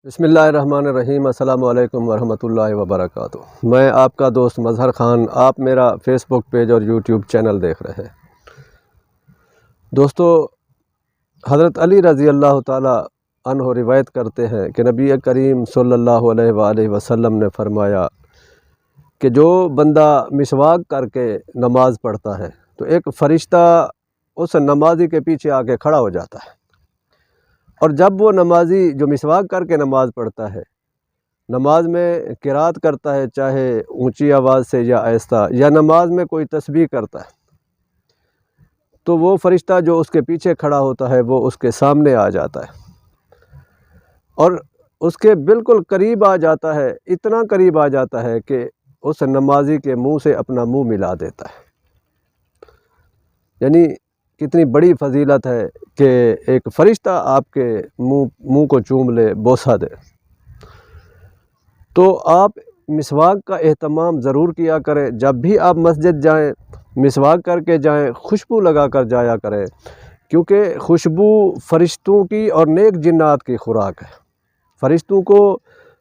بسم اللہ الرحمن الرحیم۔ السلام علیکم ورحمۃ اللہ وبرکاتہ۔ میں آپ کا دوست مظہر خان، آپ میرا فیس بک پیج اور یوٹیوب چینل دیکھ رہے ہیں۔ دوستو، حضرت علی رضی اللہ تعالی عنہ روایت کرتے ہیں کہ نبی کریم صلی اللہ علیہ وآلہ وسلم نے فرمایا کہ جو بندہ مسواک کر کے نماز پڑھتا ہے تو ایک فرشتہ اس نمازی کے پیچھے آ کے کھڑا ہو جاتا ہے، اور جب وہ نمازی جو مسواک کر کے نماز پڑھتا ہے، نماز میں قرات کرتا ہے، چاہے اونچی آواز سے یا آہستہ، یا نماز میں کوئی تسبیح کرتا ہے، تو وہ فرشتہ جو اس کے پیچھے کھڑا ہوتا ہے وہ اس کے سامنے آ جاتا ہے اور اس کے بالکل قریب آ جاتا ہے، اتنا قریب آ جاتا ہے کہ اس نمازی کے منہ سے اپنا منہ ملا دیتا ہے۔ یعنی کتنی بڑی فضیلت ہے کہ ایک فرشتہ آپ کے منہ کو چوم لے، بوسہ دے۔ تو آپ مسواک کا اہتمام ضرور کیا کریں۔ جب بھی آپ مسجد جائیں، مسواک کر کے جائیں، خوشبو لگا کر جایا کریں، کیونکہ خوشبو فرشتوں کی اور نیک جنات کی خوراک ہے۔ فرشتوں کو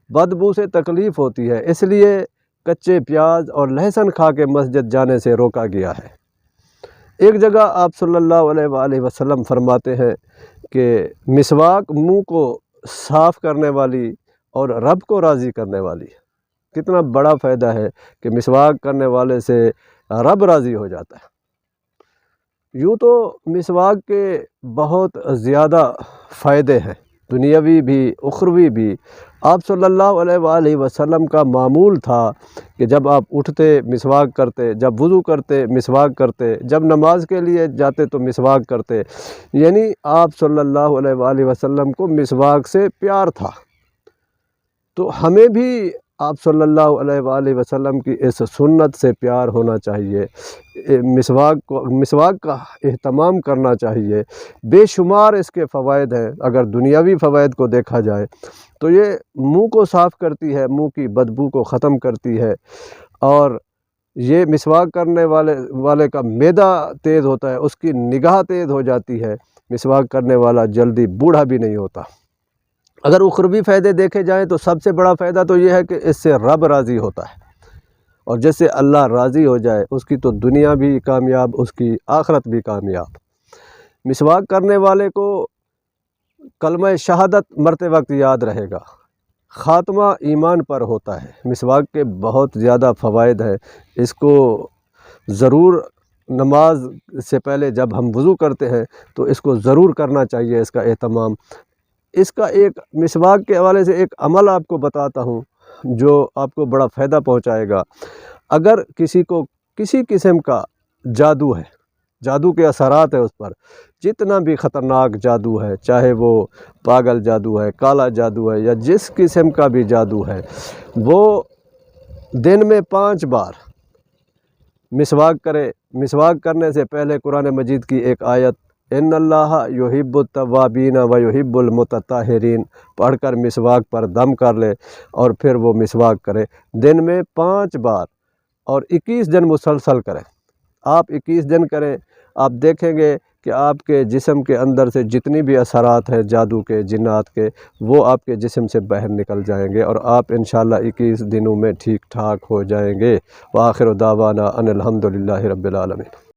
بدبو سے تکلیف ہوتی ہے، اس لیے کچے پیاز اور لہسن کھا کے مسجد جانے سے روکا گیا ہے۔ ایک جگہ آپ صلی اللہ علیہ وآلہ وسلم فرماتے ہیں کہ مسواک منہ کو صاف کرنے والی اور رب کو راضی کرنے والی ہے۔ کتنا بڑا فائدہ ہے کہ مسواک کرنے والے سے رب راضی ہو جاتا ہے۔ یوں تو مسواک کے بہت زیادہ فائدے ہیں، دنیاوی بھی اخروی بھی۔ آپ صلی اللہ علیہ وآلہ وسلم کا معمول تھا کہ جب آپ اٹھتے مسواک کرتے، جب وضو کرتے مسواک کرتے، جب نماز کے لیے جاتے تو مسواک کرتے۔ یعنی آپ صلی اللہ علیہ وآلہ وسلم کو مسواک سے پیار تھا، تو ہمیں بھی آپ صلی اللہ علیہ وآلہ وسلم کی اس سنت سے پیار ہونا چاہیے، مسواک کا اہتمام کرنا چاہیے۔ بے شمار اس کے فوائد ہیں۔ اگر دنیاوی فوائد کو دیکھا جائے تو یہ منہ کو صاف کرتی ہے، منہ کی بدبو کو ختم کرتی ہے، اور یہ مسواک کرنے والے کا معدہ تیز ہوتا ہے، اس کی نگاہ تیز ہو جاتی ہے۔ مسواک کرنے والا جلدی بوڑھا بھی نہیں ہوتا۔ اگر اخروی فائدے دیکھے جائیں تو سب سے بڑا فائدہ تو یہ ہے کہ اس سے رب راضی ہوتا ہے، اور جس سے اللہ راضی ہو جائے اس کی تو دنیا بھی کامیاب، اس کی آخرت بھی کامیاب۔ مسواک کرنے والے کو کلمہ شہادت مرتے وقت یاد رہے گا، خاتمہ ایمان پر ہوتا ہے۔ مسواک کے بہت زیادہ فوائد ہیں، اس کو ضرور نماز سے پہلے جب ہم وضو کرتے ہیں تو اس کو ضرور کرنا چاہیے، اس کا اہتمام۔ اس کا ایک مسواک کے حوالے سے ایک عمل آپ کو بتاتا ہوں جو آپ کو بڑا فائدہ پہنچائے گا۔ اگر کسی کو کسی قسم کا جادو ہے، جادو کے اثرات ہیں اس پر، جتنا بھی خطرناک جادو ہے، چاہے وہ پاگل جادو ہے، کالا جادو ہے، یا جس قسم کا بھی جادو ہے، وہ دن میں 5 بار مسواک کرے۔ مسواک کرنے سے پہلے قرآن مجید کی ایک آیت ان اللہ یحب التوابین و یحب المتطہرین پڑھ کر مسواک پر دم کر لے، اور پھر وہ مسواک کرے دن میں 5 بار، اور 21 دن مسلسل کریں۔ آپ 21 دن کریں، آپ دیکھیں گے کہ آپ کے جسم کے اندر سے جتنی بھی اثرات ہیں جادو کے، جنات کے، وہ آپ کے جسم سے باہر نکل جائیں گے، اور آپ انشاءاللہ 21 دنوں میں ٹھیک ٹھاک ہو جائیں گے۔ وآخر دعوانا ان الحمدللہ رب العالمین۔